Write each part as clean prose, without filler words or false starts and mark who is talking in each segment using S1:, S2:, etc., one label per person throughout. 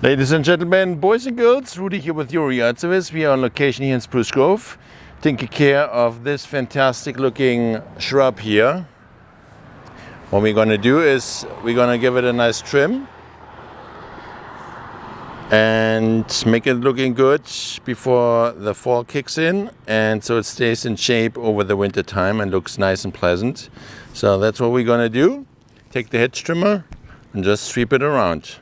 S1: Ladies and gentlemen, boys and girls, Rudy here with your yard service. We are on location here in Spruce Grove, taking care of this fantastic looking shrub here. What we're going to do is we're going to give it a nice trim and make it looking good before the fall kicks in, and so it stays in shape over the winter time and looks nice and pleasant. So that's what we're going to do. Take the hedge trimmer and just sweep it around.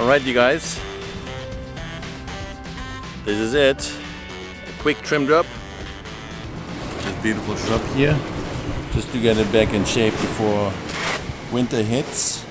S1: Alright, you guys, this is it. A quick trim job. This beautiful shrub here, just to get it back in shape before winter hits.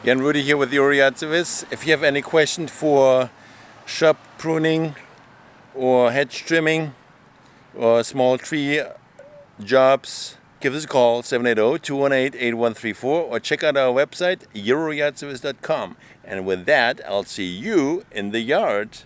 S1: Again, Rudy here with your yard service. If you have any questions for shrub pruning or hedge trimming or small tree jobs, give us a call, 780-218-8134, or check out our website, euroyardservice.com. And with that, I'll see you in the yard.